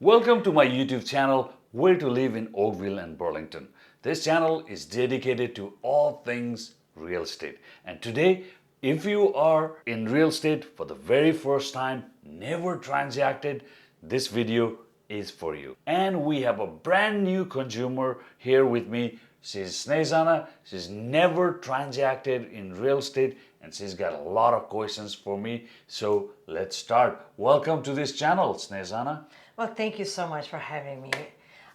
Welcome to my YouTube channel, Where to Live in Oakville and Burlington. This channel is dedicated to all things real estate. And today, if you are in real estate for the very first time, never transacted, this video is for you. And we have a brand new consumer here with me. She's Snezana. She's never transacted in real estate and she's got a lot of questions for me. So let's start. Welcome to this channel, Snezana. Well, thank you so much for having me.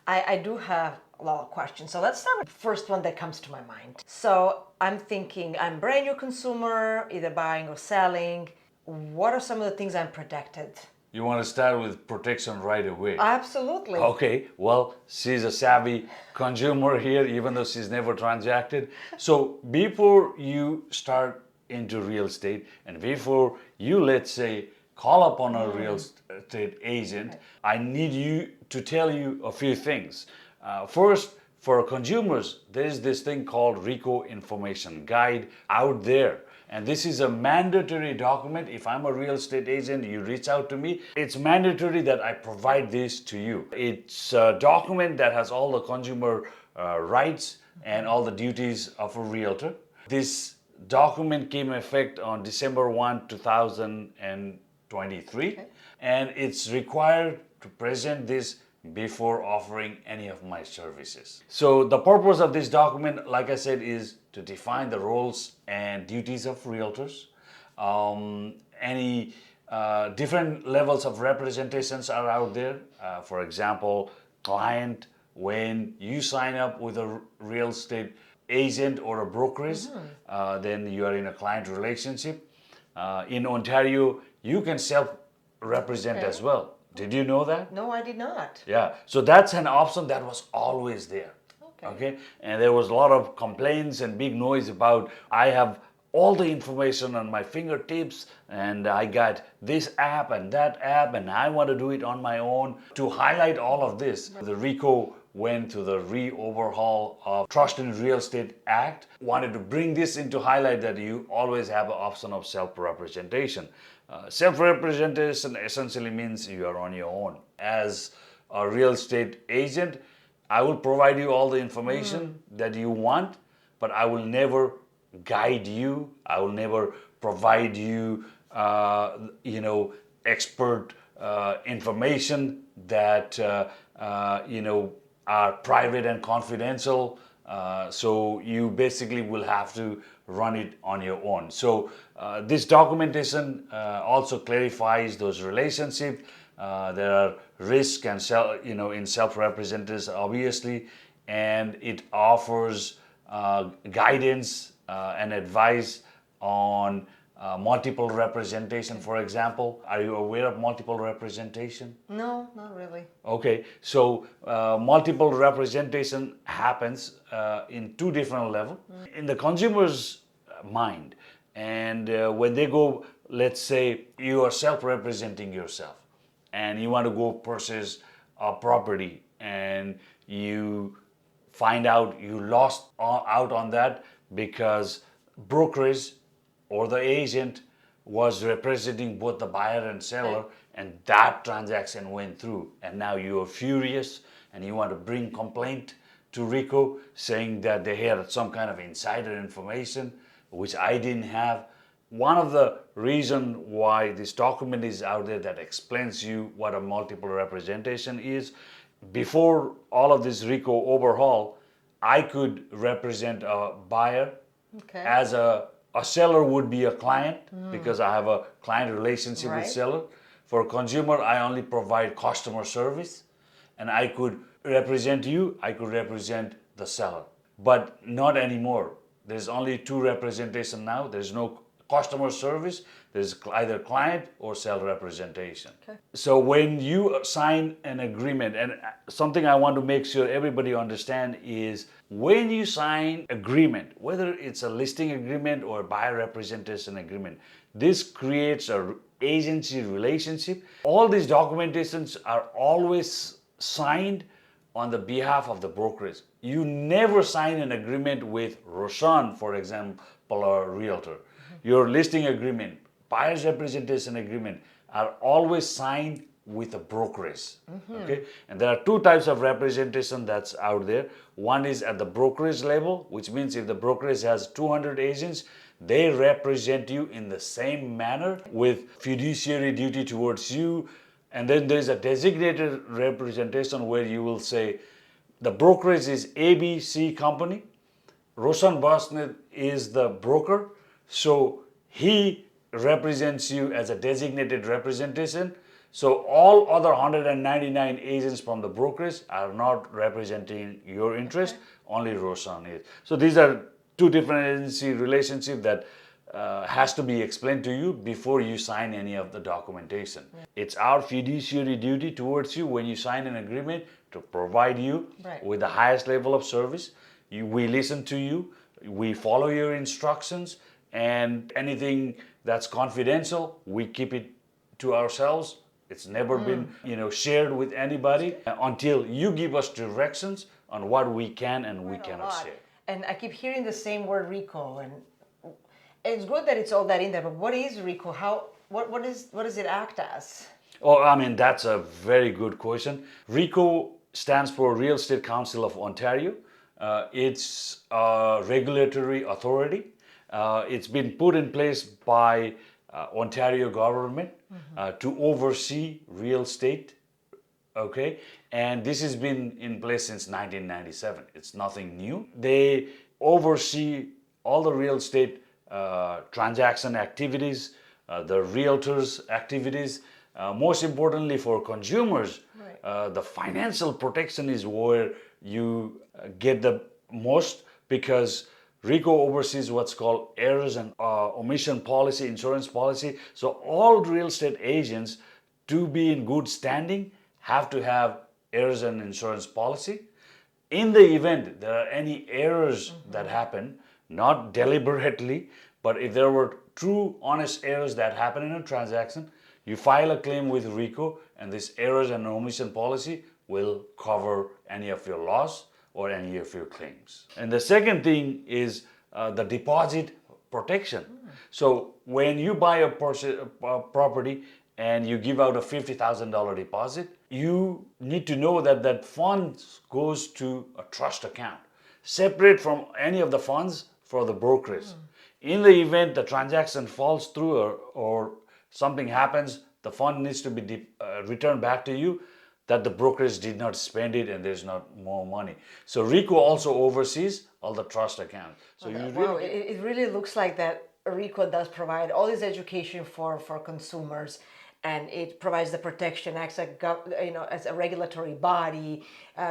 I do have a lot of questions. So let's start with the first one that comes to my mind. So I'm thinking I'm a brand new consumer, either buying or selling. What are some of the things I'm protected? You want to start with protection right away? Absolutely. Okay, well, she's a savvy consumer here, even though she's never transacted. So before you start into real estate and before you, let's say, call upon a real estate agent, I need you to tell you a few things. First, for consumers, there's this thing called RECO information guide out there. And this is a mandatory document. If I'm a real estate agent, you reach out to me, it's mandatory that I provide this to you. It's a document that has all the consumer rights and all the duties of a realtor. This document came in effect on December 1, 2023, and it's required to present this before offering any of my services. So the purpose of this document, like I said, is to define the roles and duties of realtors. Any different levels of representations are out there. For example, client, when you sign up with a real estate agent or a brokerage, then you are in a client relationship. In Ontario, you can self-represent as well. Did you know that? No, I did not. Yeah, so that's an option that was always there. Okay, and there was a lot of complaints and big noise about I have all the information on my fingertips and I got this app and that app and I want to do it on my own. To highlight all of this, the RECO went to the re-overhaul of Trust in Real Estate Act. Wanted to bring this into highlight that you always have an option of self-representation. Self-representation essentially means you are on your own. As a real estate agent, I will provide you all the information that you want, but I will never guide you. I will never provide you, expert information that, are private and confidential. So you basically will have to run it on your own. So this documentation also clarifies those relationships. There are risks and in self-representatives obviously, and it offers guidance and advice on multiple representation, for example. Are you aware of multiple representation? No, not really. Okay, so multiple representation happens in two different levels. In the consumer's mind, and when they go, let's say you are self-representing yourself and you want to go purchase a property and you find out you lost out on that because brokerage or the agent was representing both the buyer and seller, and that transaction went through, and now you are furious and you want to bring complaint to RECO saying that they had some kind of insider information which I didn't have. One of the reasons why this document is out there that explains you what a multiple representation is, before all of this RECO overhaul, I could represent a buyer as a seller would be a client because I have a client relationship with seller. For a consumer, I only provide customer service, and I could represent you, I could represent the seller. But not anymore. There's only two representation now. There's no customer service. There's either client or seller representation. So when you sign an agreement, and something I want to make sure everybody understand is when you sign agreement, whether it's a listing agreement or a buyer representation agreement, this creates a agency relationship. All these documentations are always signed on the behalf of the brokerage. You never sign an agreement with Roshan, for example, or a realtor. Your listing agreement, buyer's representation agreement are always signed with a brokerage. Okay, and there are two types of representation that's out there. One is at the brokerage level, which means if the brokerage has 200 agents, they represent you in the same manner with fiduciary duty towards you. And then there's a designated representation where you will say the brokerage is ABC company, Roshan Basnet is the broker, so he represents you as a designated representation. So all other 199 agents from the brokerage are not representing your interest, only Roshan is. So these are two different agency relationships that has to be explained to you before you sign any of the documentation. It's our fiduciary duty towards you when you sign an agreement to provide you with the highest level of service. We listen to you, we follow your instructions, and anything that's confidential, we keep it to ourselves. It's never been, shared with anybody until you give us directions on what we can and we cannot share. And I keep hearing the same word RECO, and it's good that it's all that in there. But what is RECO? What does it act as? Oh, I mean, that's a very good question. RECO stands for Real Estate Council of Ontario. It's a regulatory authority. It's been put in place by Ontario government to oversee real estate. Okay, and this has been in place since 1997. It's nothing new. They oversee all the real estate transaction activities, the realtors activities. Most importantly for consumers, the financial protection is where you get the most, because RECO oversees what's called errors and omission policy, insurance policy. So all real estate agents, to be in good standing, have to have errors and insurance policy. In the event there are any errors that happen, not deliberately, but if there were true, honest errors that happen in a transaction, you file a claim with RECO, and this errors and omission policy will cover any of your loss or any of your claims. And the second thing is the deposit protection. So when you buy a property and you give out a $50,000 deposit, you need to know that that funds goes to a trust account, separate from any of the funds for the brokerage. In the event the transaction falls through or something happens, the fund needs to be returned back to you, that the brokerage did not spend it and there's not more money. So RECO also oversees all the trust accounts. So it really looks like that RECO does provide all this education for consumers, and it provides the protection, acts like, as a regulatory body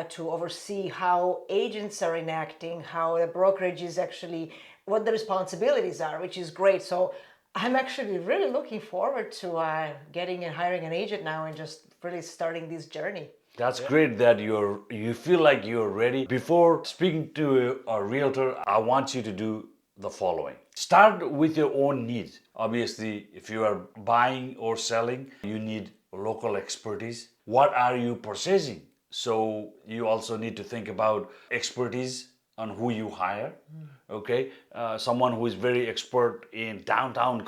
to oversee how agents are enacting, how the brokerage is actually, what the responsibilities are, which is great. So I'm actually really looking forward to getting and hiring an agent now and just really starting this journey. That's great that you feel like you're ready. Before speaking to a realtor, I want you to do the following. Start with your own needs. Obviously, if you are buying or selling, you need local expertise. What are you purchasing? So you also need to think about expertise on who you hire. Okay, someone who is very expert in downtown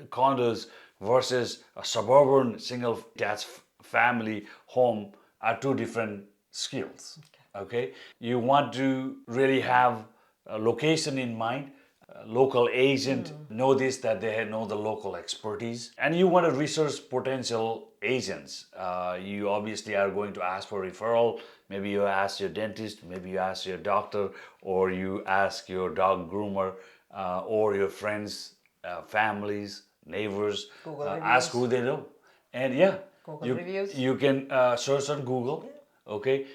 condos versus a suburban single detached family home are two different skills. Okay, you want to really have a location in mind. A local agent know this, that they know the local expertise, and you want to research potential agents. You obviously are going to ask for referral. Maybe you ask your dentist, maybe you ask your doctor, or you ask your dog groomer, or your friends, families, neighbors. Ask who they know, and you can search on Google. Okay,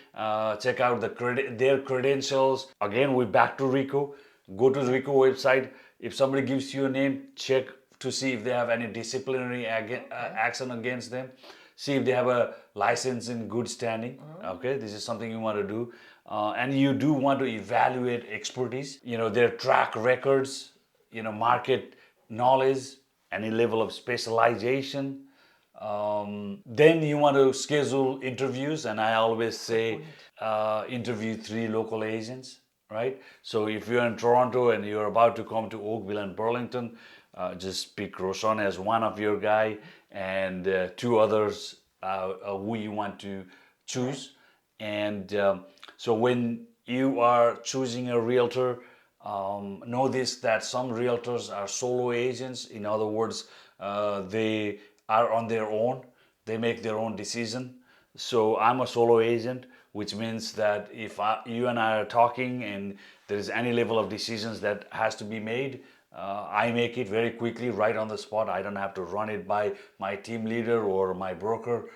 check out their credentials. Again, we're back to RECO. Go to the RECO website. If somebody gives you a name, check to see if they have any disciplinary action against them. See if they have a license in good standing. Okay, this is something you want to do. And you do want to evaluate expertise, their track records, market knowledge, any level of specialization. Then you want to schedule interviews, and I always say interview 3 local agents, right? So if you're in Toronto and you're about to come to Oakville and Burlington, just pick Roshan as one of your guy, and two others who you want to choose. And so when you are choosing a realtor, know this, that some realtors are solo agents. In other words, they are on their own. They make their own decision. So I'm a solo agent, which means that if you and I are talking and there is any level of decisions that has to be made, I make it very quickly, right on the spot. I don't have to run it by my team leader or my broker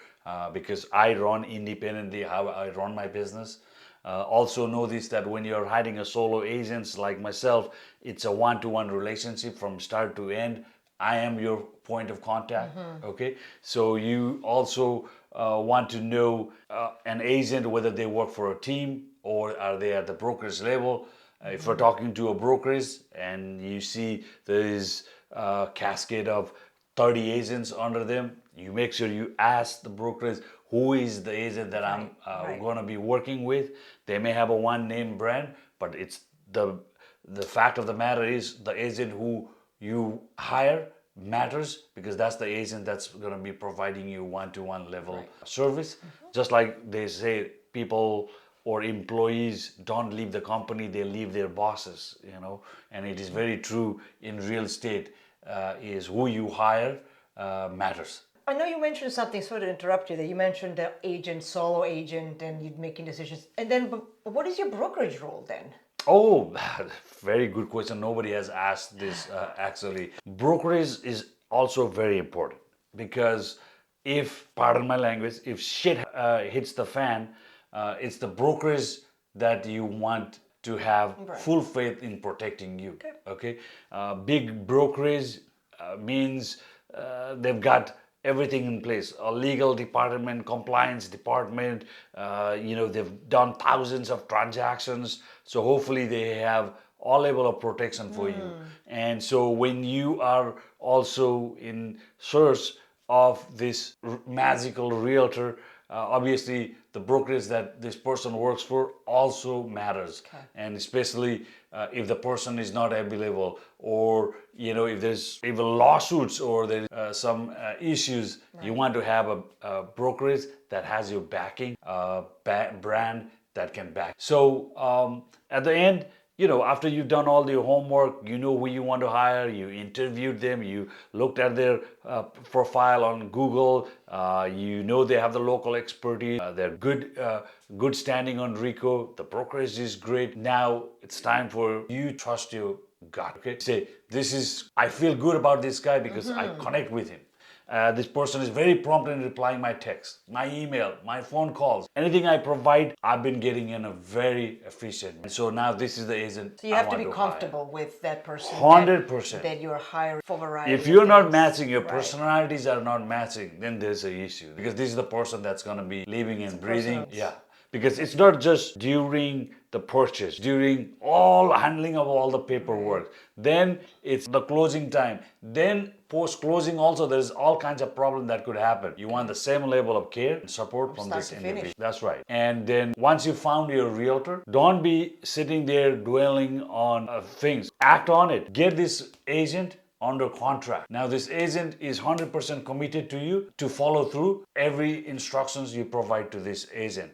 because I run independently how I run my business. Also know this, that when you're hiring a solo agent like myself, it's a one-to-one relationship from start to end. I am your point of contact. Okay, so you also want to know an agent, whether they work for a team or are they at the brokerage level. If we're talking to a brokerage and you see there is a cascade of 30 agents under them, you make sure you ask the brokerage who is the agent that I'm going to be working with. They may have a one name brand, but it's the fact of the matter is the agent who you hire matters, because that's the agent that's going to be providing you one-to-one level service. Just like they say, people or employees don't leave the company, they leave their bosses, and it is very true in real estate. Is who you hire matters. I know you mentioned something, sorry to interrupt you, that you mentioned the agent, solo agent, and you're making decisions. And then, but what is your brokerage role then? Oh, very good question. Nobody has asked this actually. Brokerage is also very important, because if, pardon my language, if shit hits the fan, it's the brokerage that you want to have full faith in protecting you. Okay? Big brokerage means they've got everything in place, a legal department, compliance department, they've done thousands of transactions, so hopefully they have all level of protection for you. And so when you are also in search of this magical realtor, obviously the brokerage that this person works for also matters. And especially if the person is not available, or if there's even lawsuits or there's some issues, you want to have a brokerage that has your backing, a brand that can back. So at the end, after you've done all your homework, you know who you want to hire, you interviewed them, you looked at their profile on Google, they have the local expertise, they're good standing on RECO, the brokerage is great. Now it's time for you to trust your gut. Okay, say, I feel good about this guy because I connect with him. This person is very prompt in replying my text, my email, my phone calls. Anything I provide, I've been getting in a very efficient. And so now this is the agent. So you have to be comfortable with that person. 100%. That you're hiring for variety. If you're not matching, your personalities are not matching, then there's an issue. Because this is the person that's going to be living and breathing. Yeah. Because it's not just during the purchase, during all handling of all the paperwork. Then it's the closing time. Then post-closing also, there's all kinds of problems that could happen. You want the same level of care and support from this individual. That's right. And then once you found your realtor, don't be sitting there dwelling on things. Act on it. Get this agent under contract. Now this agent is 100% committed to you to follow through every instructions you provide to this agent.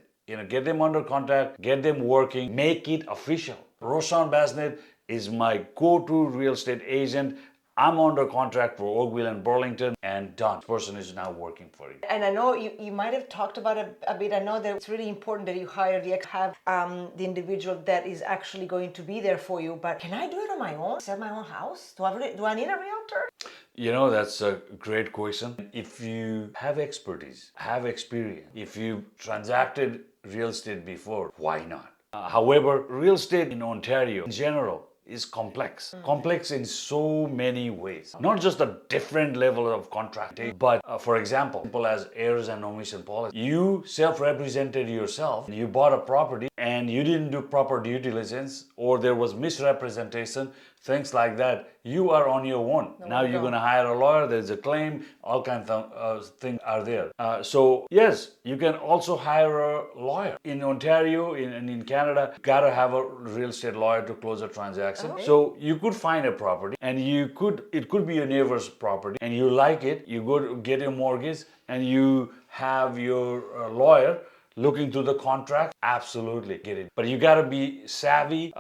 Get them under contract, get them working, make it official. Roshan Basnet is my go-to real estate agent. I'm under contract for Oakville and Burlington, and done. This person is now working for you. And I know you might have talked about it a bit. I know that it's really important that you have the individual that is actually going to be there for you. But can I do it on my own? Sell my own house? Do I need a realtor? That's a great question. If you have expertise, have experience, if you transacted real estate before, why not? However, real estate in Ontario in general is complex. Complex in so many ways. Not just a different level of contracting, but for example, simple as heirs and omission policy. You self-represented yourself, you bought a property and you didn't do proper due diligence, or there was misrepresentation, things like that, you are on your own. Now you're going to hire a lawyer, there's a claim, all kinds of things are there. So yes, you can also hire a lawyer. In Ontario, in Canada, you gotta have a real estate lawyer to close a transaction. Okay. So you could find a property and it could be your neighbor's property and you like it, you go to get your mortgage and you have your lawyer looking through the contract. Absolutely get it, but you got to be savvy.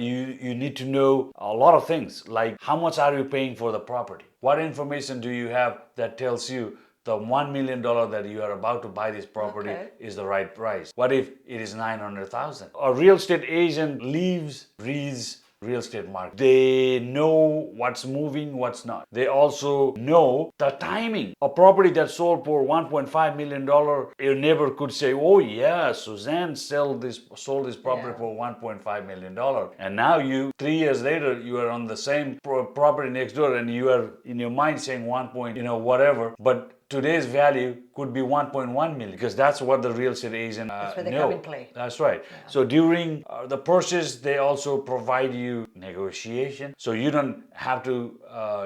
You need to know a lot of things, like how much are you paying for the property, what information do you have that tells you the $1 million that you are about to buy this property is the right price. What if it is $900,000? A real estate agent reads real estate market. They know what's moving, what's not. They also know the timing. A property that sold for $1.5 million, your neighbor could say, oh yeah, Suzanne sold this property for $1.5 million. And now 3 years later, you are on the same property next door and you are in your mind saying whatever. But today's value could be 1.1 million because that's what the real estate agent that's where they know. come in play. That's right. Yeah. So during the purchase, they also provide you negotiation, so you don't have to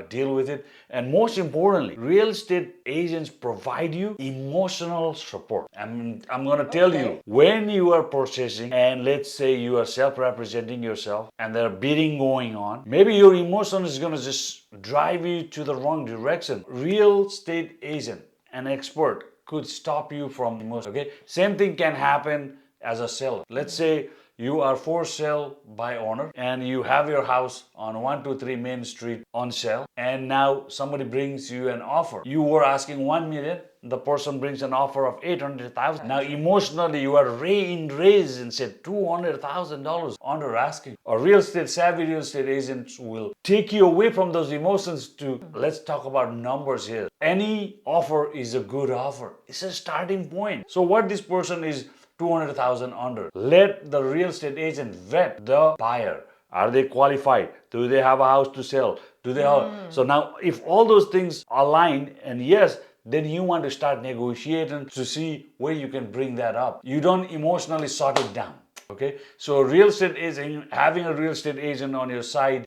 deal with it. And most importantly, real estate agents provide you emotional support. I'm going to tell you, when you are purchasing and let's say you are self-representing yourself and there are bidding going on, maybe your emotion is going to just drive you to the wrong direction. Real estate agent, an expert, could stop you from emotion. Okay, same thing can happen as a seller. Let's say you are for sale by owner and you have your house on 123 Main Street on sale, and now somebody brings you an offer. You were asking 1 million, the person brings an offer of 800,000. Now emotionally you are enraged and said $200,000 under asking. A savvy real estate agent will take you away from those emotions to, let's talk about numbers here. Any offer is a good offer. It's a starting point. So what this person is 200,000 under. Let the real estate agent vet the buyer. Are they qualified? Do they have a house to sell? Do they have? So now if all those things align, and yes, then you want to start negotiating to see where you can bring that up. You don't emotionally shut it down. Okay, so real estate agent, having a real estate agent on your side,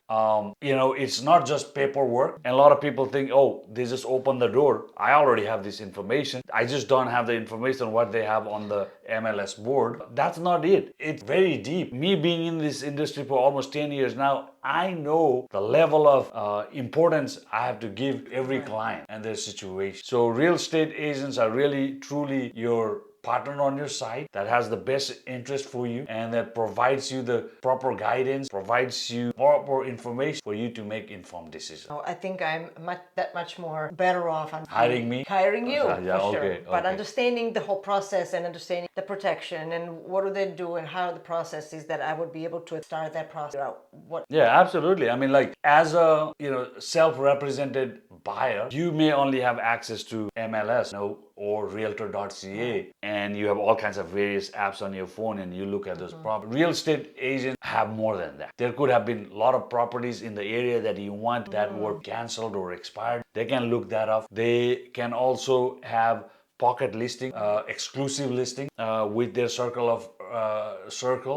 it's not just paperwork. And a lot of people think, oh, they just open the door. I already have this information. I just don't have the information what they have on the MLS board. That's not it. It's very deep. Me being in this industry for almost 10 years now, I know the level of importance I have to give every client and their situation. So real estate agents are really, truly your partner on your side that has the best interest for you and that provides you the proper guidance, provides you proper information for you to make informed decisions. I think I'm that much more better off on hiring you for sure. Okay. But understanding the whole process and understanding the protection and what do they do and how the process is, that I would be able to start that process out. Yeah, absolutely. I mean, like as a self-represented buyer, you may only have access to MLS, or Realtor.ca, and you have all kinds of various apps on your phone, and you look at those properties. Real estate agents have more than that. There could have been a lot of properties in the area that you want that were canceled or expired. They can look that up. They can also have pocket listing, exclusive listing with their circle.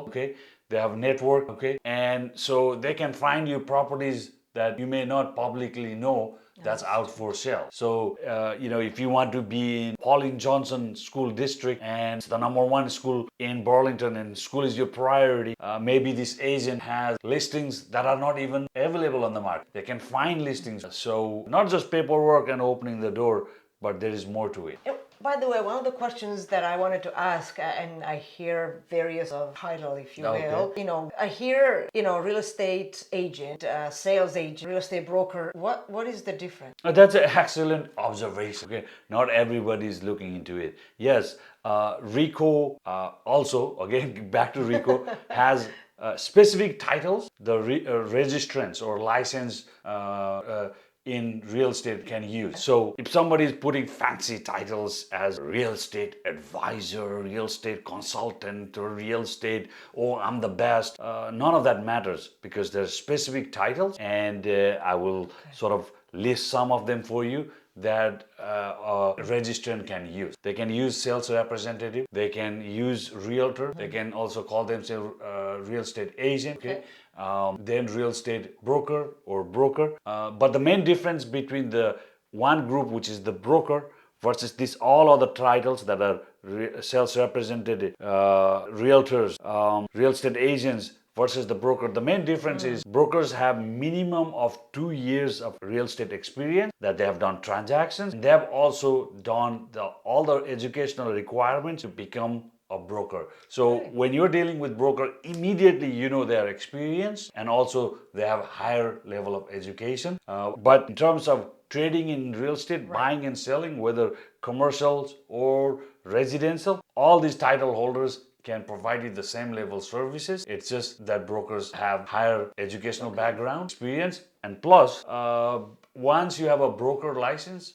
Okay, they have network. Okay, and so they can find you properties that you may not publicly know that's out for sale. So, if you want to be in Pauline Johnson School District and it's the #1 school in Burlington and school is your priority, maybe this agent has listings that are not even available on the market. They can find listings. So, not just paperwork and opening the door, but there is more to it. By the way, one of the questions that I wanted to ask, and I hear various of title, if you will, I hear, real estate agent, sales agent, real estate broker. What is the difference? That's an excellent observation. Okay, not everybody is looking into it. Yes, RECO also, again, back to RECO, has specific titles. The registrants or license in real estate can use. So if somebody is putting fancy titles as real estate advisor, real estate consultant, or real estate, I'm the best, none of that matters because there's specific titles, and I will sort of list some of them for you. that a registrant can use. They can use sales representative, they can use realtor, they can also call themselves real estate agent, okay? Then real estate broker or broker. But the main difference between the one group, which is the broker, versus these all other titles that are sales representative, realtors, real estate agents versus the broker. The main difference is brokers have minimum of 2 years of real estate experience, that they have done transactions. They have also done all the educational requirements to become a broker. So when you're dealing with broker, immediately you know their experience and also they have higher level of education. But in terms of trading in real estate, buying and selling, whether commercials or residential, all these title holders can provide you the same level services. It's just that brokers have higher educational background, experience, and plus, once you have a broker license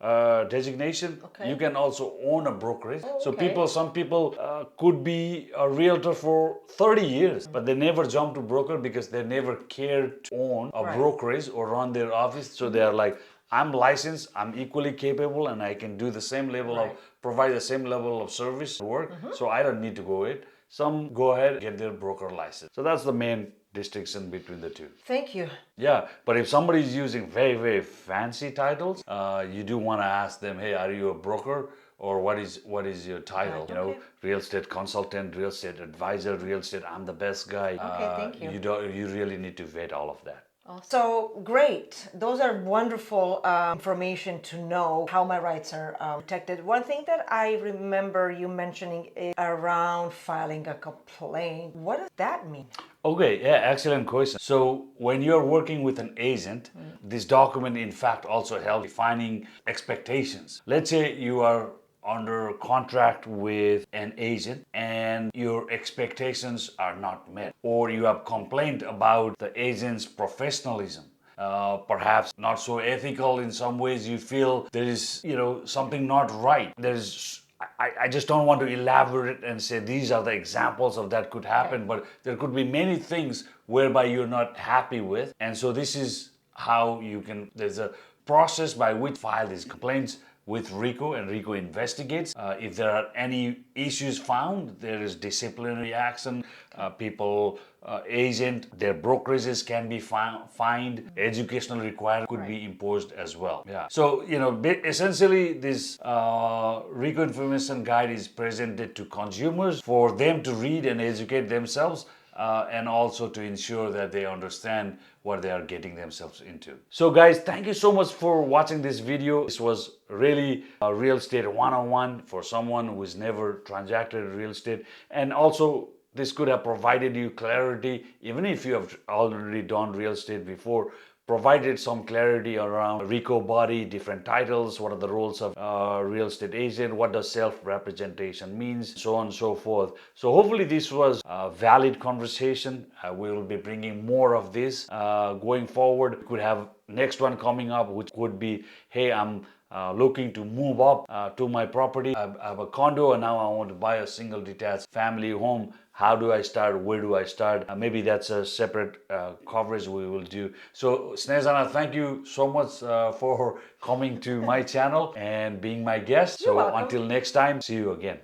designation, you can also own a brokerage. So some people could be a realtor for 30 years, but they never jump to broker because they never cared to own a brokerage or run their office. So they are like, I'm licensed, I'm equally capable, and I can do the same level of, provide the same level of service work, so I don't need to go it. Some go ahead and get their broker license. So that's the main distinction between the two. Thank you. Yeah, but if somebody is using very, very fancy titles, you do want to ask them, hey, are you a broker? Or what is your title? You know, real estate consultant, real estate advisor, real estate, I'm the best guy. Thank you. You really need to vet all of that. So great. Those are wonderful information to know how my rights are protected. One thing that I remember you mentioning is around filing a complaint. What does that mean? Okay, yeah, excellent question. So when you're working with an agent, this document in fact also helps defining expectations. Let's say you are under contract with an agent and your expectations are not met, or you have complained about the agent's professionalism, perhaps not so ethical in some ways. You feel there is, something not right. I just don't want to elaborate and say these are the examples of that could happen, but there could be many things whereby you're not happy with. And so this is how there's a process by which file these complaints with RECO, and RECO investigates. If there are any issues found, there is disciplinary action. Agent, their brokerages can be fined. Educational requirement could be imposed as well. Yeah. So, essentially this RECO information guide is presented to consumers for them to read and educate themselves, and also to ensure that they understand what they are getting themselves into. So guys, thank you so much for watching this video. This was really a real estate 101 for someone who has never transacted real estate, and also this could have provided you clarity, even if you have already done real estate before, provided some clarity around RECO body, different titles, what are the roles of real estate agent, what does self-representation means, so on and so forth. So hopefully this was a valid conversation. We will be bringing more of this going forward. We could have next one coming up, which would be, hey, I'm looking to move up to my property. I have a condo and now I want to buy a single detached family home. How do I start? Where do I start? Maybe that's a separate coverage we will do. So Snezana, thank you so much for coming to my channel and being my guest. So until next time, see you again.